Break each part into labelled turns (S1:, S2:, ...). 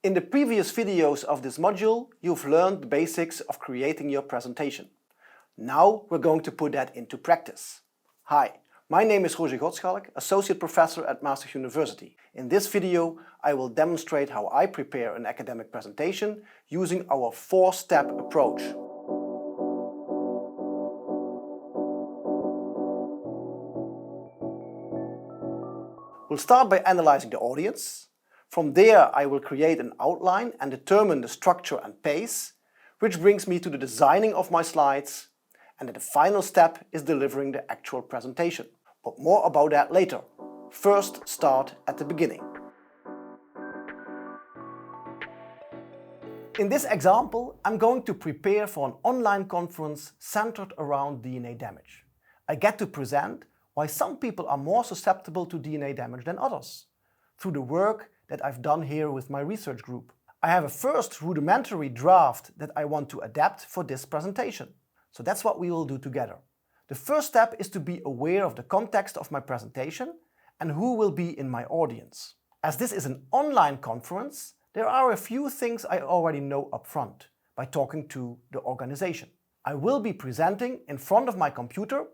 S1: In the previous videos of this module, you've learned the basics of creating your presentation. Now we're going to put that into practice. Hi, my name is Roger Godschalk, Associate Professor at Maastricht University. In this video, I will demonstrate how I prepare an academic presentation using our 4-step approach. We'll start by analyzing the audience. From there, I will create an outline and determine the structure and pace, which brings me to the designing of my slides, and the final step is delivering the actual presentation. But more about that later. First, start at the beginning. In this example, I'm going to prepare for an online conference centered around DNA damage. I get to present why some people are more susceptible to DNA damage than others, through the work that I've done here with my research group. I have a first rudimentary draft that I want to adapt for this presentation. So that's what we will do together. The first step is to be aware of the context of my presentation and who will be in my audience. As this is an online conference, there are a few things I already know up front by talking to the organization. I will be presenting in front of my computer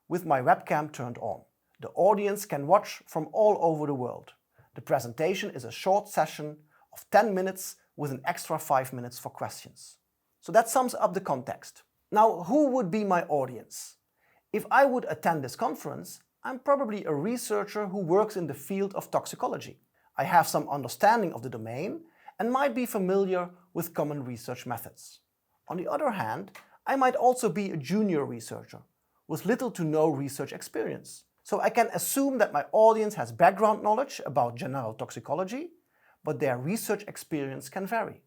S1: with my webcam turned on. The audience can watch from all over the world. The presentation is a short session of 10 minutes with an extra 5 minutes for questions. So that sums up the context. Now, who would be my audience? If I would attend this conference, I'm probably a researcher who works in the field of toxicology. I have some understanding of the domain and might be familiar with common research methods. On the other hand, I might also be a junior researcher with little to no research experience. So I can assume that my audience has background knowledge about general toxicology, but their research experience can vary.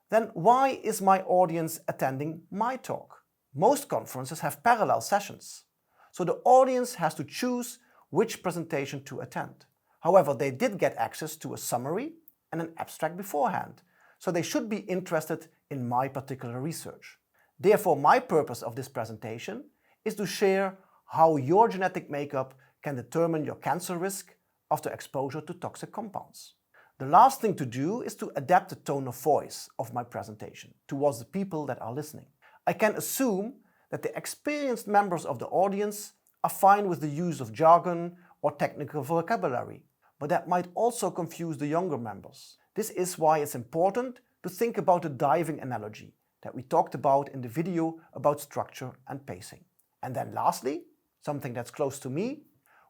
S1: Then why is my audience attending my talk? Most conferences have parallel sessions, so the audience has to choose which presentation to attend. However, they did get access to a summary and an abstract beforehand, so they should be interested in my particular research. Therefore, my purpose of this presentation is to share how your genetic makeup can determine your cancer risk after exposure to toxic compounds. The last thing to do is to adapt the tone of voice of my presentation towards the people that are listening. I can assume that the experienced members of the audience are fine with the use of jargon or technical vocabulary, but that might also confuse the younger members. This is why it's important to think about the diving analogy that we talked about in the video about structure and pacing. And then lastly, something that's close to me,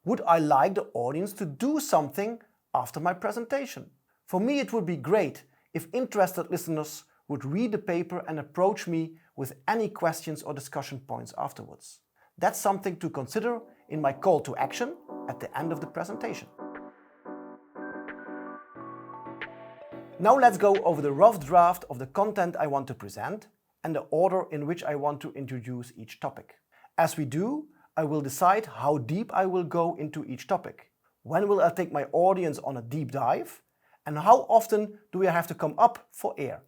S1: would I like the audience to do something after my presentation? For me, it would be great if interested listeners would read the paper and approach me with any questions or discussion points afterwards. That's something to consider in my call to action at the end of the presentation. Now let's go over the rough draft of the content I want to present and the order in which I want to introduce each topic. As we do, I will decide how deep I will go into each topic. When will I take my audience on a deep dive? And how often do I have to come up for air?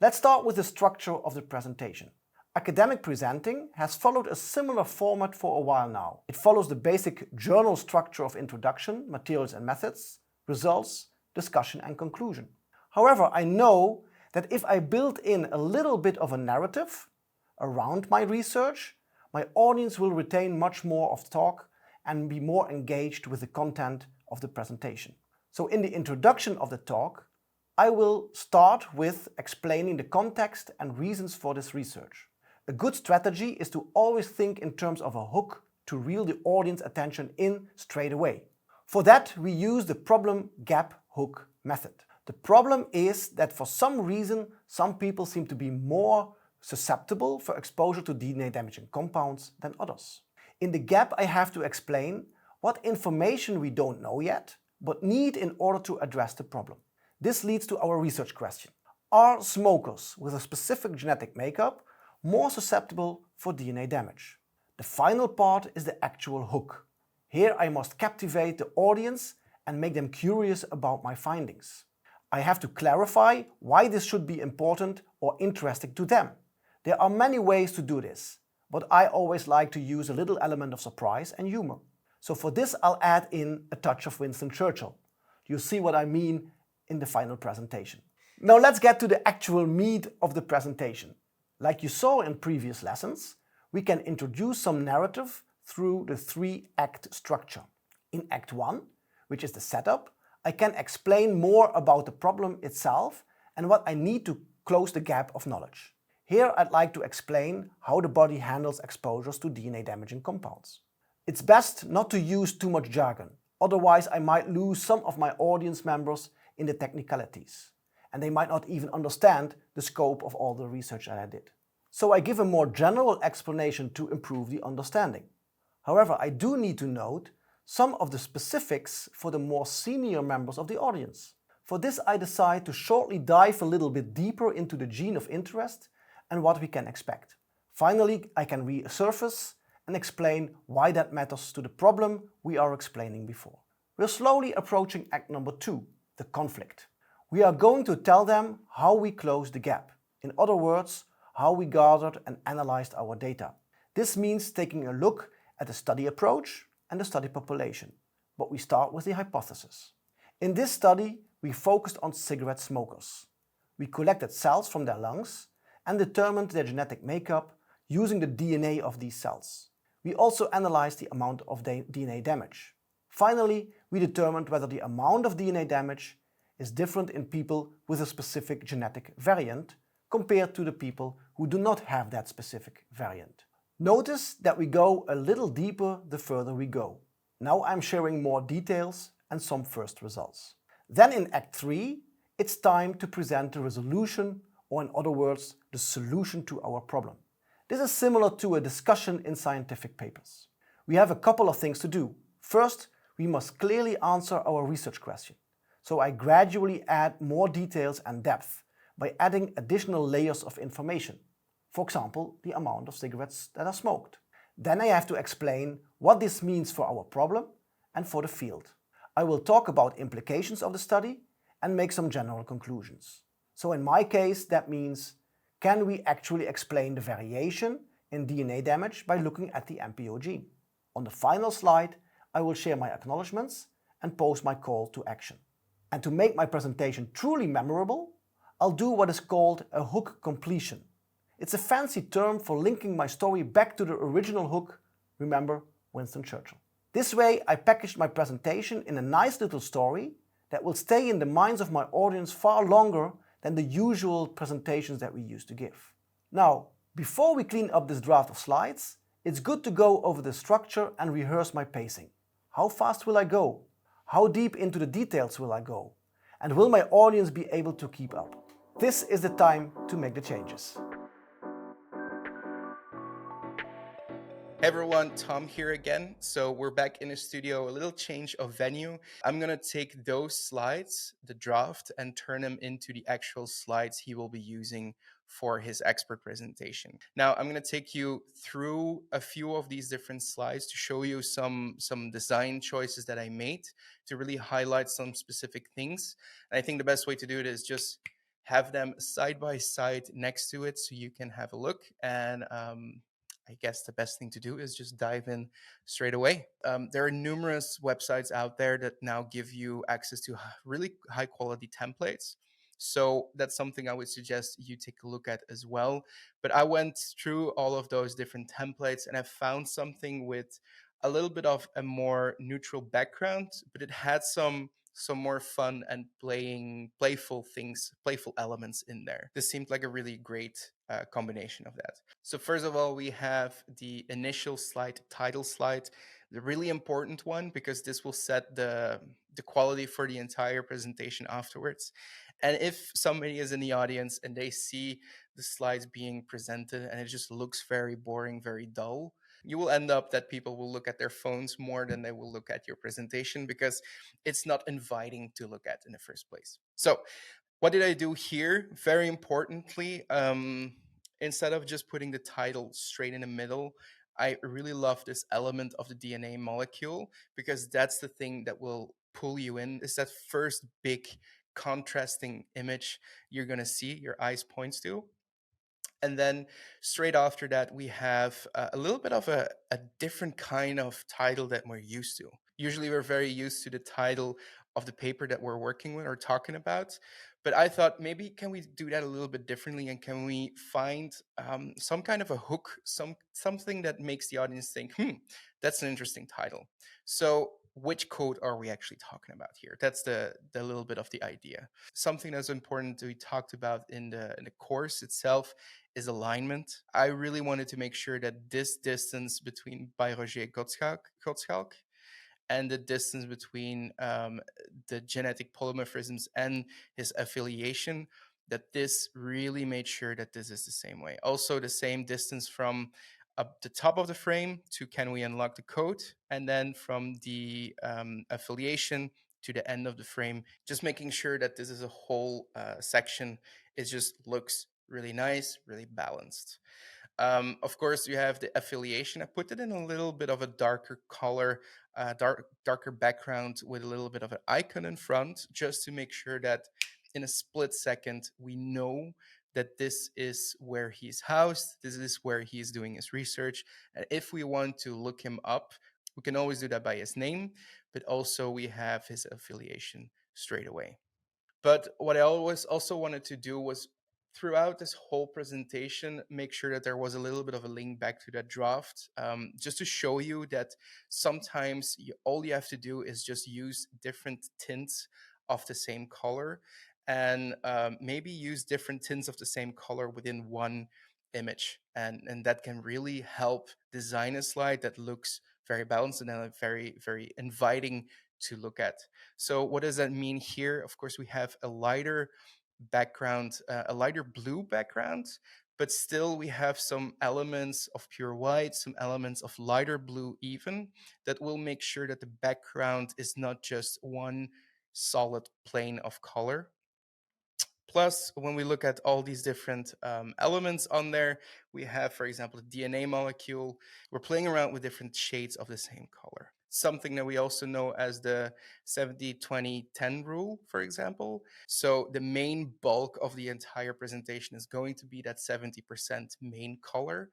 S1: Let's start with the structure of the presentation. Academic presenting has followed a similar format for a while now. It follows the basic journal structure of introduction, materials and methods, results, discussion and conclusion. However, I know that if I build in a little bit of a narrative around my research, my audience will retain much more of the talk and be more engaged with the content of the presentation. So in the introduction of the talk, I will start with explaining the context and reasons for this research. A good strategy is to always think in terms of a hook to reel the audience attention in straight away. For that, we use the problem gap hook method. The problem is that for some reason, some people seem to be more susceptible for exposure to DNA damaging compounds than others. In the gap, I have to explain what information we don't know yet, but need in order to address the problem. This leads to our research question. Are smokers with a specific genetic makeup more susceptible for DNA damage? The final part is the actual hook. Here I must captivate the audience and make them curious about my findings. I have to clarify why this should be important or interesting to them. There are many ways to do this, but I always like to use a little element of surprise and humor. So for this I'll add in a touch of Winston Churchill. You'll see what I mean in the final presentation. Now let's get to the actual meat of the presentation. Like you saw in previous lessons, we can introduce some narrative through the three-act structure. In Act 1, which is the setup, I can explain more about the problem itself and what I need to close the gap of knowledge. Here I'd like to explain how the body handles exposures to DNA-damaging compounds. It's best not to use too much jargon, otherwise I might lose some of my audience members in the technicalities, and they might not even understand the scope of all the research that I did. So I give a more general explanation to improve the understanding. However, I do need to note some of the specifics for the more senior members of the audience. For this I decide to shortly dive a little bit deeper into the gene of interest and what we can expect. Finally, I can resurface and explain why that matters to the problem we are explaining before. We're slowly approaching Act number 2, the conflict. We are going to tell them how we close the gap. In other words, how we gathered and analyzed our data. This means taking a look at the study approach and the study population, but we start with the hypothesis. In this study, we focused on cigarette smokers. We collected cells from their lungs and determined their genetic makeup using the DNA of these cells. We also analyzed the amount of DNA damage. Finally, we determined whether the amount of DNA damage is different in people with a specific genetic variant compared to the people who do not have that specific variant. Notice that we go a little deeper the further we go. Now I'm sharing more details and some first results. Then in Act 3, it's time to present the resolution, or in other words, the solution to our problem. This is similar to a discussion in scientific papers. We have a couple of things to do. First, we must clearly answer our research question. So I gradually add more details and depth by adding additional layers of information. For example, the amount of cigarettes that are smoked. Then I have to explain what this means for our problem and for the field. I will talk about implications of the study and make some general conclusions. So in my case, that means, can we actually explain the variation in DNA damage by looking at the MPO gene? On the final slide, I will share my acknowledgements and post my call to action. And to make my presentation truly memorable, I'll do what is called a hook completion. It's a fancy term for linking my story back to the original hook, remember Winston Churchill. This way I packaged my presentation in a nice little story that will stay in the minds of my audience far longer than the usual presentations that we used to give. Now, before we clean up this draft of slides, it's good to go over the structure and rehearse my pacing. How fast will I go? How deep into the details will I go? And will my audience be able to keep up? This is the time to make the changes.
S2: Hey everyone, Tom here again. So we're back in the studio, a little change of venue. I'm going to take those slides, the draft, and turn them into the actual slides he will be using for his expert presentation. Now, I'm going to take you through a few of these different slides to show you some design choices that I made to really highlight some specific things. And I think the best way to do it is just have them side by side next to it so you can have a look. And I guess the best thing to do is just dive in straight away. There are numerous websites out there that now give you access to really high quality templates. So that's something I would suggest you take a look at as well. But I went through all of those different templates and I found something with a little bit of a more neutral background, but it had some more fun and playful things, playful elements in there. This seemed like a really great combination of that. So first of all, we have the initial slide, title slide, the really important one, because this will set the quality for the entire presentation afterwards. And if somebody is in the audience and they see the slides being presented and it just looks very boring, very dull, you will end up that people will look at their phones more than they will look at your presentation because it's not inviting to look at in the first place. So what did I do here? Very importantly, instead of just putting the title straight in the middle, I really love this element of the DNA molecule because that's the thing that will pull you in. It's that first big contrasting image you're going to see, your eyes points to. And then straight after that, we have a little bit of a different kind of title that we're used to. Usually we're very used to the title of the paper that we're working with or talking about. But I thought maybe can we do that a little bit differently, and can we find some kind of a hook, something that makes the audience think, that's an interesting title. So which code are we actually talking about here? That's the little bit of the idea. Something that's important to be talked about in the course itself is alignment. I really wanted to make sure that this distance between by Roger Godschalk and the distance between the genetic polymorphisms and his affiliation, that this really made sure that this is the same way. Also, the same distance from the top of the frame to can we unlock the code, and then from the affiliation to the end of the frame, just making sure that this is a whole section. It just looks really nice, really balanced. Of course, you have the affiliation. I put it in a little bit of a darker color, darker background with a little bit of an icon in front, just to make sure that in a split second we know that this is where he's housed, this is where he's doing his research. And if we want to look him up, we can always do that by his name, but also we have his affiliation straight away. But what I always also wanted to do was throughout this whole presentation, make sure that there was a little bit of a link back to that draft, just to show you that sometimes all you have to do is just use different tints of the same color, and maybe use different tints of the same color within one image. And that can really help design a slide that looks very balanced and very, very inviting to look at. So what does that mean here? Of course, we have a lighter background, a lighter blue background, but still we have some elements of pure white, some elements of lighter blue even, that will make sure that the background is not just one solid plane of color. Plus, when we look at all these different elements on there, we have, for example, the DNA molecule. We're playing around with different shades of the same color. Something that we also know as the 70-20-10 rule, for example. So the main bulk of the entire presentation is going to be that 70% main color.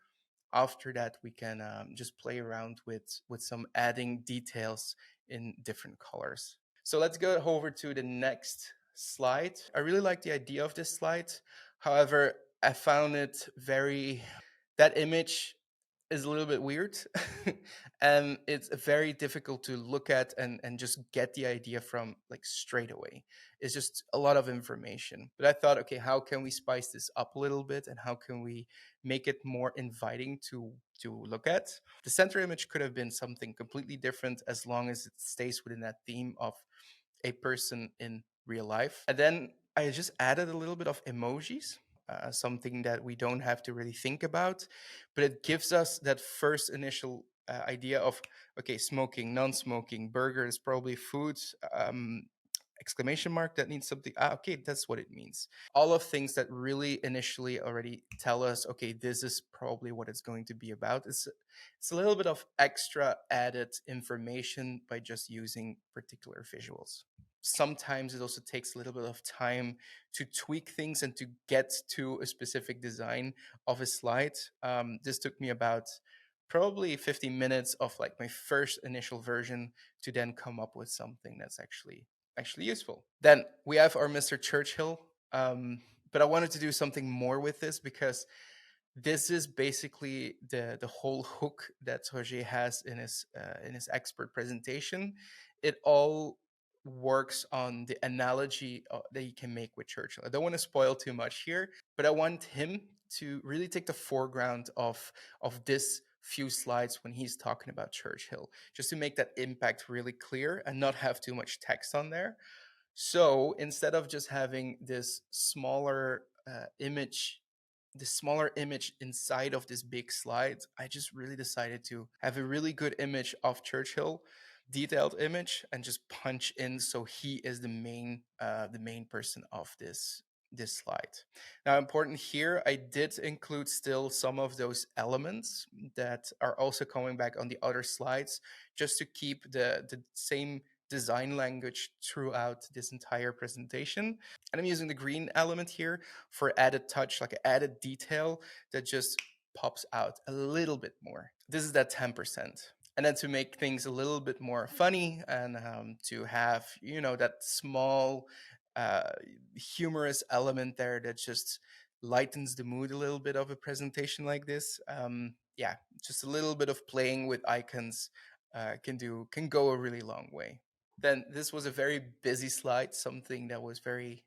S2: After that, we can just play around with some adding details in different colors. So let's go over to the next slide. I really like the idea of this slide. However, I found it that image is a little bit weird and it's very difficult to look at and just get the idea from like straight away. It's just a lot of information. But I thought, okay, how can we spice this up a little bit, and how can we make it more inviting to look at? The center image could have been something completely different as long as it stays within that theme of a person in real life. And then I just added a little bit of emojis, something that we don't have to really think about, but it gives us that first initial idea of, okay, smoking, non-smoking, burgers, probably foods, exclamation mark that means something. Okay, that's what it means. All of things that really initially already tell us, okay, this is probably what it's going to be about. It's a little bit of extra added information by just using particular visuals. Sometimes it also takes a little bit of time to tweak things and to get to a specific design of a slide. This took me about probably 15 minutes of like my first initial version to then come up with something that's actually useful. Then we have our Mr. Churchill. But I wanted to do something more with this because this is basically the whole hook that Roger has in his expert presentation. It all works on the analogy that he can make with Churchill. I don't want to spoil too much here, but I want him to really take the foreground of this few slides when he's talking about Churchill, just to make that impact really clear and not have too much text on there. So instead of just having this smaller image inside of this big slide, I just really decided to have a really good image of Churchill, detailed image, and just punch in so he is the main person of this slide. Now, important here, I did include still some of those elements that are also coming back on the other slides, just to keep the same design language throughout this entire presentation. And I'm using the green element here for added touch, like an added detail that just pops out a little bit more. This is that 10%. And then to make things a little bit more funny and to have, that small uh, humorous element there that just lightens the mood a little bit of a presentation like this. Yeah, just a little bit of playing with icons can go a really long way. Then this was a very busy slide, something that was very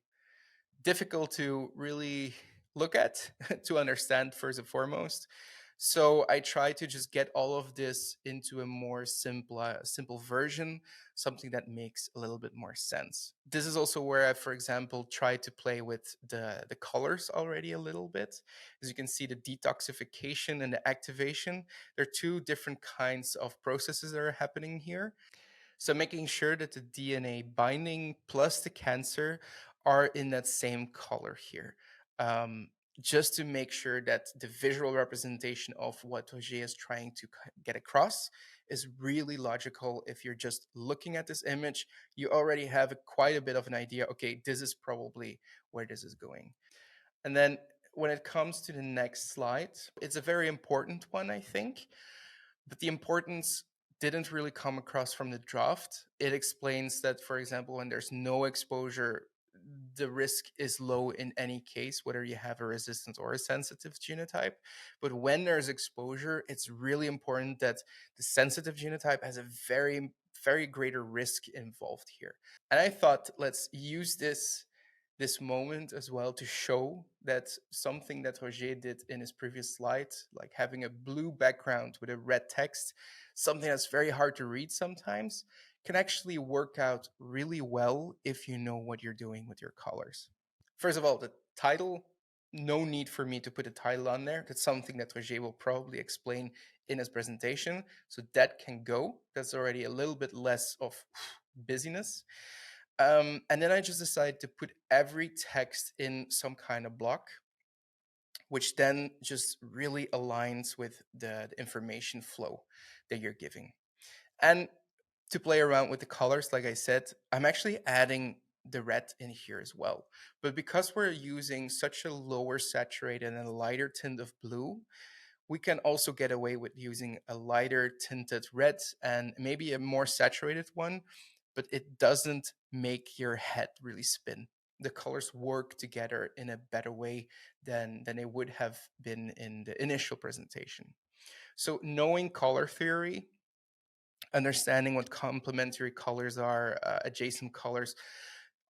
S2: difficult to really look at to understand first and foremost. So I try to just get all of this into a more simple version, something that makes a little bit more sense. This is also where I, for example, try to play with the colors already a little bit. As you can see, the detoxification and the activation, there are two different kinds of processes that are happening here. So making sure that the DNA binding plus the cancer are in that same color here. Um, just to make sure that the visual representation of what Roger is trying to get across is really logical. If you're just looking at this image, you already have quite a bit of an idea. Okay, this is probably where this is going. And then when it comes to the next slide, it's a very important one, I think, but the importance didn't really come across from the draft. It explains that, for example, when there's no exposure, the risk is low in any case, whether you have a resistant or a sensitive genotype. But when there's exposure, it's really important that the sensitive genotype has a very greater risk involved here. And I thought, let's use this moment as well to show that something that Roger did in his previous slide, like having a blue background with a red text, something that's very hard to read sometimes, can actually work out really well if you know what you're doing with your colors. First of all, the title, no need for me to put a title on there. That's something that Roger will probably explain in his presentation. So that can go. That's already a little bit less of busyness. And then I just decided to put every text in some kind of block, which then just really aligns with the information flow that you're giving. And to play around with the colors, like I said, I'm actually adding the red in here as well. But because we're using such a lower saturated and a lighter tint of blue, we can also get away with using a lighter tinted red and maybe a more saturated one, but it doesn't make your head really spin. The colors work together in a better way than it would have been in the initial presentation. So knowing color theory, understanding what complementary colors are, adjacent colors,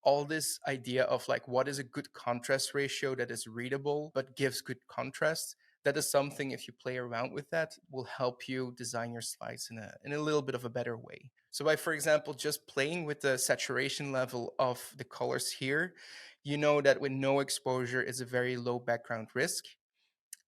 S2: all this idea of like what is a good contrast ratio that is readable but gives good contrast, that is something, if you play around with that, will help you design your slides in a little bit of a better way. So by, for example, just playing with the saturation level of the colors here, you know that with no exposure is a very low background risk.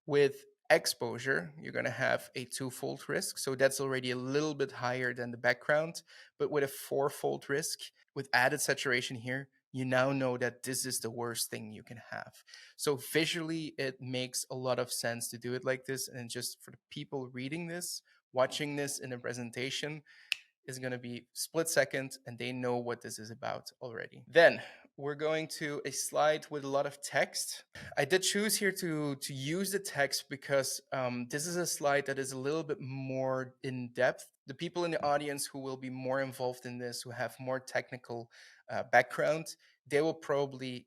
S2: With exposure, you're going to have a twofold risk. So that's already a little bit higher than the background. But with a fourfold risk, with added saturation here, you now know that this is the worst thing you can have. So visually, it makes a lot of sense to do it like this. And just for the people reading this, watching this in a presentation, is going to be split second and they know what this is about already. Then we're going to a slide with a lot of text. I did choose here to use the text because this is a slide that is a little bit more in depth. The people in the audience who will be more involved in this, who have more technical background, they will probably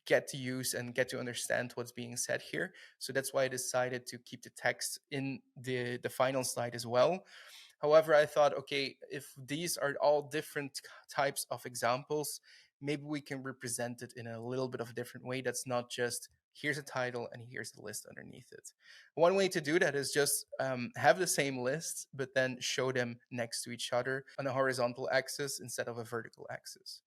S2: get to use and get to understand what's being said here. So that's why I decided to keep the text in the final slide as well. However, I thought, okay, if these are all different types of examples, maybe we can represent it in a little bit of a different way. That's not just here's a title and here's the list underneath it. One way to do that is just have the same list, but then show them next to each other on a horizontal axis instead of a vertical axis.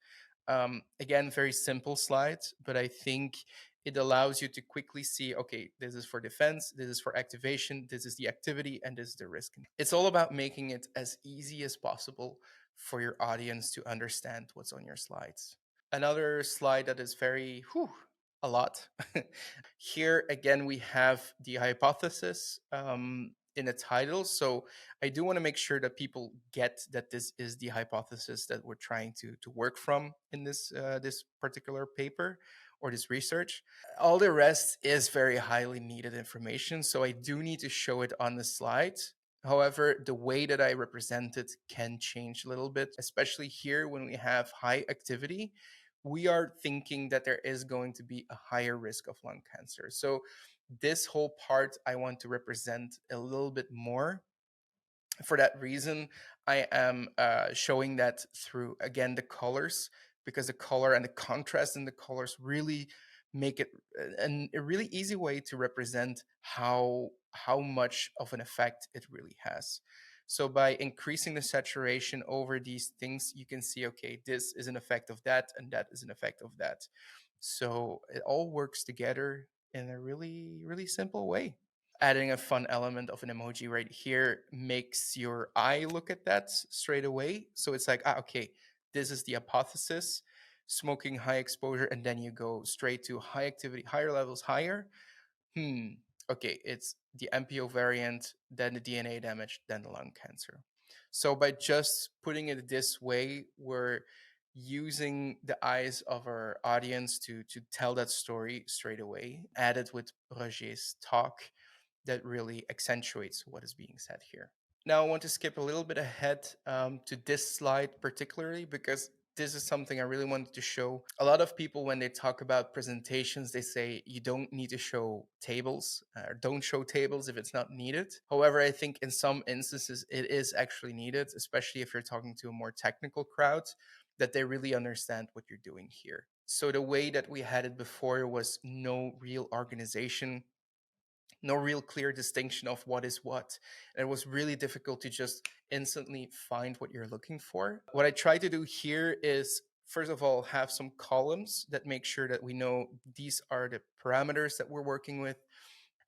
S2: Again, very simple slides, but I think it allows you to quickly see, okay, this is for defense, this is for activation, this is the activity, and this is the risk. It's all about making it as easy as possible for your audience to understand what's on your slides. Another slide that is very, a lot. Here, again, we have the hypothesis in the title. So I do want to make sure that people get that this is the hypothesis that we're trying to work from in this particular paper or this research. All the rest is very highly needed information, so I do need to show it on the slide. However, the way that I represent it can change a little bit, especially here when we have high activity. we are thinking that there is going to be a higher risk of lung cancer. So this whole part I want to represent a little bit more. For that reason, I am showing that through, again, the colors, because the color and the contrast in the colors really make it a really easy way to represent how much of an effect it really has. So by increasing the saturation over these things, you can see, okay, this is an effect of that, and that is an effect of that. So it all works together in a really, really simple way. Adding a fun element of an emoji right here makes your eye look at that straight away. So it's like, okay, this is the hypothesis, smoking, high exposure, and then you go straight to high activity, higher levels, higher. Okay, it's the MPO variant, then the DNA damage, then the lung cancer. So by just putting it this way, we're using the eyes of our audience to tell that story straight away, added with Roger's talk that really accentuates what is being said here. Now, I want to skip a little bit ahead to this slide, particularly because this is something I really wanted to show. A lot of people, when they talk about presentations, they say you don't need to show tables or don't show tables if it's not needed. However, I think in some instances it is actually needed, especially if you're talking to a more technical crowd, that they really understand what you're doing here. So the way that we had it before was no real organization, no real clear distinction of what is what. And it was really difficult to just instantly find what you're looking for. What I try to do here is, first of all, have some columns that make sure that we know these are the parameters that we're working with,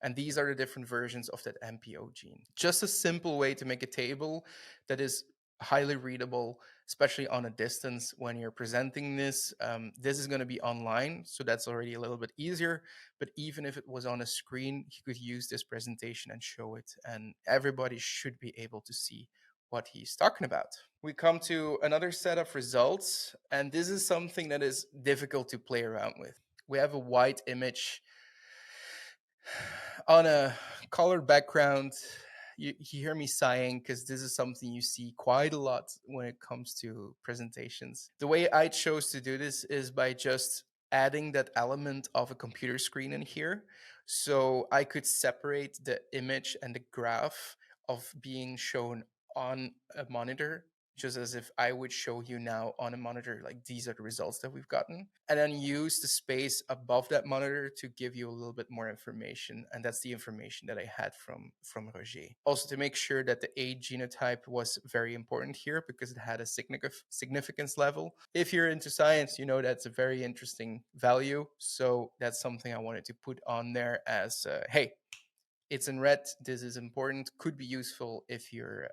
S2: and these are the different versions of that MPO gene. Just a simple way to make a table that is highly readable, especially on a distance when you're presenting this. This is going to be online, so that's already a little bit easier. But even if it was on a screen, you could use this presentation and show it, and everybody should be able to see what he's talking about. We come to another set of results, and this is something that is difficult to play around with. We have a white image on a colored background. You hear me sighing because this is something you see quite a lot when it comes to presentations. The way I chose to do this is by just adding that element of a computer screen in here. So I could separate the image and the graph of being shown on a monitor, just as if I would show you now on a monitor, like these are the results that we've gotten, and then use the space above that monitor to give you a little bit more information. And that's the information that I had from Roger. Also, to make sure that the A genotype was very important here because it had a significance level. If you're into science, you know that's a very interesting value. So that's something I wanted to put on there as, hey, it's in red, this is important, could be useful if you're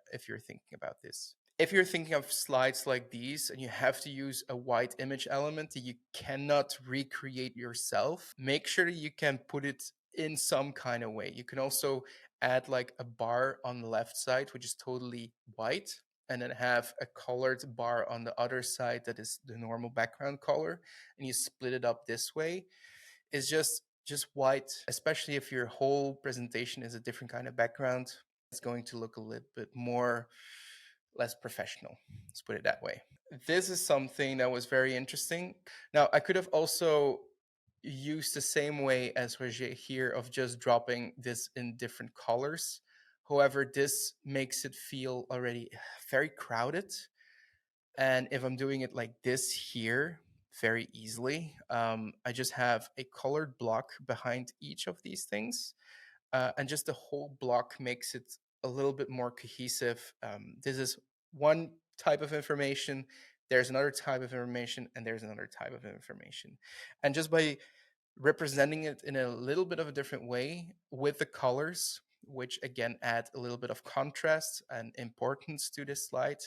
S2: thinking about this. If you're thinking of slides like these and you have to use a white image element that you cannot recreate yourself, make sure that you can put it in some kind of way. You can also add like a bar on the left side, which is totally white, and then have a colored bar on the other side that is the normal background color, and you split it up this way. It's just white, especially if your whole presentation is a different kind of background. It's going to look a little bit more less professional. Let's put it that way. This is something that was very interesting. Now, I could have also used the same way as Roger here of just dropping this in different colors. However, this makes it feel already very crowded. And if I'm doing it like this here, very easily, I just have a colored block behind each of these things. And just the whole block makes it a little bit more cohesive. This is one type of information, there's another type of information, and there's another type of information. And just by representing it in a little bit of a different way with the colors, which again add a little bit of contrast and importance to this slide,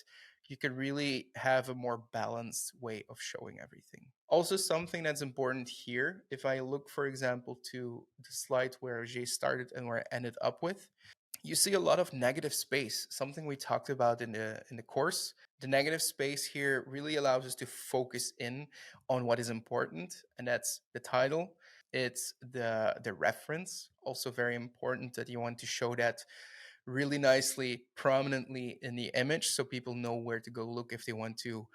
S2: you can really have a more balanced way of showing everything. Also, something that's important here, if I look, for example, to the slide where Jay started and where I ended up with, you see a lot of negative space, something we talked about in the course. The negative space here really allows us to focus in on what is important, and that's the title. It's the reference, also very important that you want to show that really nicely, prominently in the image, so people know where to go look if they want to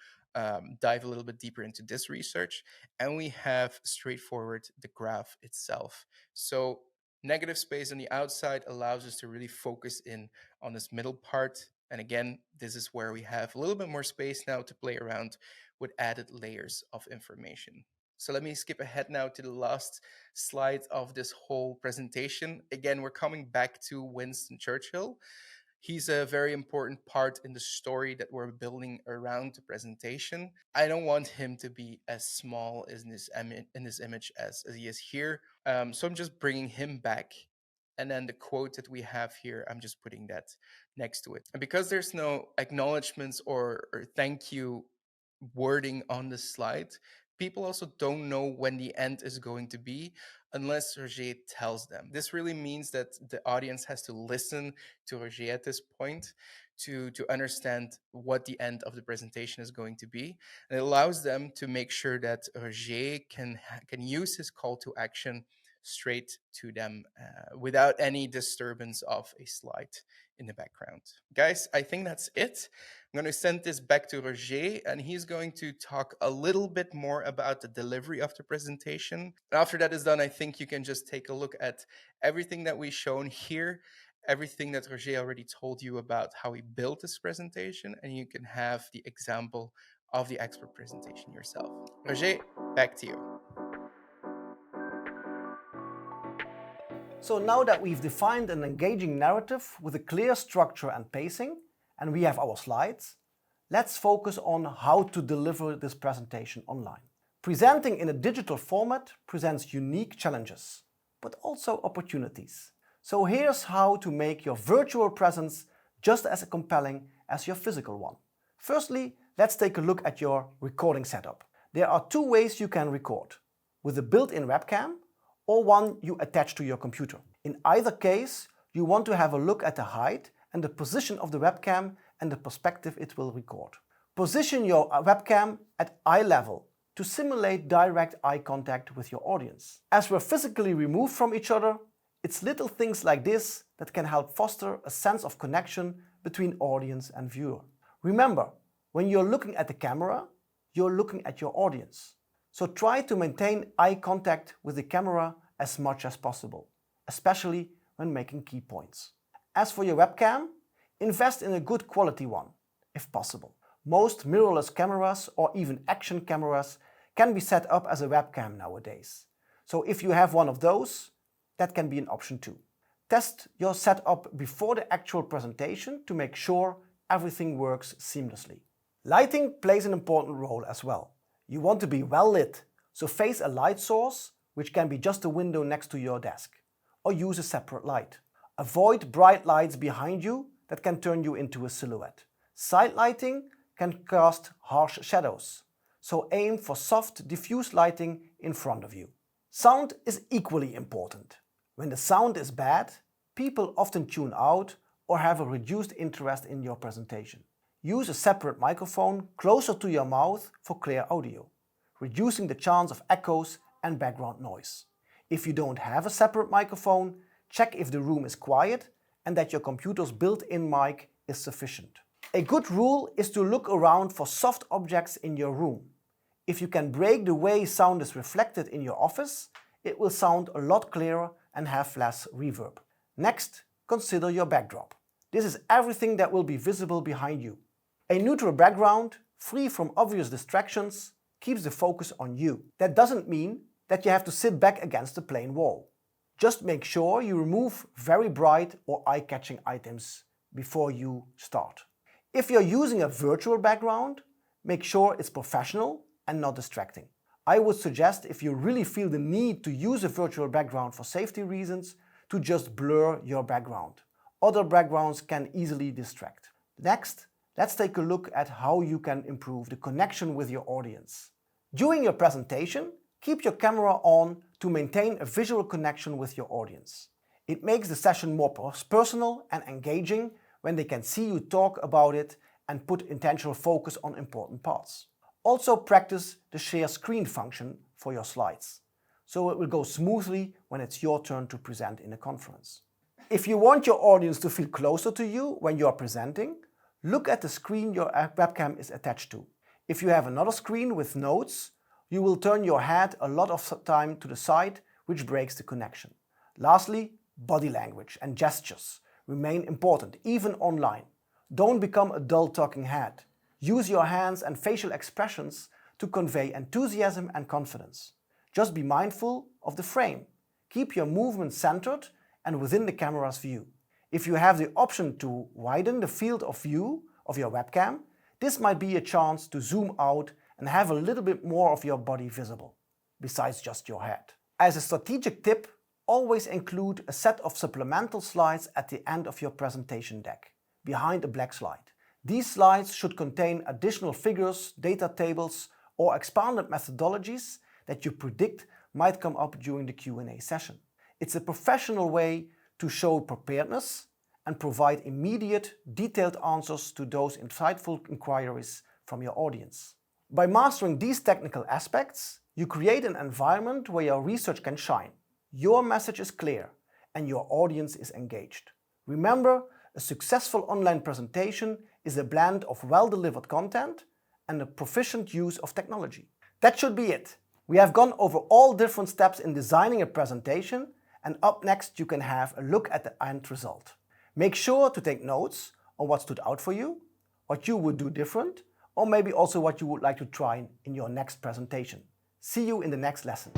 S2: dive a little bit deeper into this research. And we have straightforward the graph itself. So negative space on the outside allows us to really focus in on this middle part. And again, this is where we have a little bit more space now to play around with added layers of information. So let me skip ahead now to the last slide of this whole presentation. Again, we're coming back to Winston Churchill. He's a very important part in the story that we're building around the presentation. I don't want him to be as small in this image as he is here. So I'm just bringing him back. And then the quote that we have here, I'm just putting that next to it. And because there's no acknowledgements or thank you wording on the slide, people also don't know when the end is going to be unless Roger tells them. This really means that the audience has to listen to Roger at this point to understand what the end of the presentation is going to be. And it allows them to make sure that Roger can use his call to action straight to them without any disturbance of a slide in the background. Guys, I think that's it. I'm going to send this back to Roger, and he's going to talk a little bit more about the delivery of the presentation. After that is done, I think you can just take a look at everything that we've shown here, everything that Roger already told you about how he built this presentation, and you can have the example of the expert presentation yourself. Roger, back to you.
S1: So now that we've defined an engaging narrative with a clear structure and pacing, and we have our slides, let's focus on how to deliver this presentation online. Presenting in a digital format presents unique challenges, but also opportunities. So here's how to make your virtual presence just as compelling as your physical one. Firstly, let's take a look at your recording setup. There are two ways you can record, with a built-in webcam or one you attach to your computer. In either case, you want to have a look at the height and the position of the webcam and the perspective it will record. Position your webcam at eye level to simulate direct eye contact with your audience. As we're physically removed from each other, it's little things like this that can help foster a sense of connection between audience and viewer. Remember, when you're looking at the camera, you're looking at your audience. So try to maintain eye contact with the camera as much as possible, especially when making key points. As for your webcam, invest in a good quality one, if possible. Most mirrorless cameras or even action cameras can be set up as a webcam nowadays. So if you have one of those, that can be an option too. Test your setup before the actual presentation to make sure everything works seamlessly. Lighting plays an important role as well. You want to be well lit, so face a light source, which can be just a window next to your desk, or use a separate light. Avoid bright lights behind you that can turn you into a silhouette. Side lighting can cast harsh shadows, so aim for soft, diffuse lighting in front of you. Sound is equally important. When the sound is bad, people often tune out or have a reduced interest in your presentation. Use a separate microphone closer to your mouth for clear audio, reducing the chance of echoes and background noise. If you don't have a separate microphone, check if the room is quiet and that your computer's built-in mic is sufficient. A good rule is to look around for soft objects in your room. If you can break the way sound is reflected in your office, it will sound a lot clearer and have less reverb. Next, consider your backdrop. This is everything that will be visible behind you. A neutral background, free from obvious distractions, keeps the focus on you. That doesn't mean that you have to sit back against a plain wall. Just make sure you remove very bright or eye-catching items before you start. If you're using a virtual background, make sure it's professional and not distracting. I would suggest, if you really feel the need to use a virtual background for safety reasons, to just blur your background. Other backgrounds can easily distract. Next, let's take a look at how you can improve the connection with your audience. During your presentation, keep your camera on to maintain a visual connection with your audience. It makes the session more personal and engaging when they can see you talk about it and put intentional focus on important parts. Also practice the share screen function for your slides, so it will go smoothly when it's your turn to present in a conference. If you want your audience to feel closer to you when you are presenting, look at the screen your webcam is attached to. If you have another screen with notes, you will turn your head a lot of time to the side, which breaks the connection. Lastly, body language and gestures remain important, even online. Don't become a dull talking head. Use your hands and facial expressions to convey enthusiasm and confidence. Just be mindful of the frame. Keep your movement centered and within the camera's view. If you have the option to widen the field of view of your webcam, this might be a chance to zoom out and have a little bit more of your body visible, besides just your head. As a strategic tip, always include a set of supplemental slides at the end of your presentation deck, behind a black slide. These slides should contain additional figures, data tables, or expanded methodologies that you predict might come up during the Q&A session. It's a professional way to show preparedness and provide immediate, detailed answers to those insightful inquiries from your audience. By mastering these technical aspects, you create an environment where your research can shine. Your message is clear and your audience is engaged. Remember, a successful online presentation is a blend of well-delivered content and a proficient use of technology. That should be it. We have gone over all different steps in designing a presentation, and up next you can have a look at the end result. Make sure to take notes on what stood out for you, what you would do different, or maybe also what you would like to try in your next presentation. See you in the next lesson.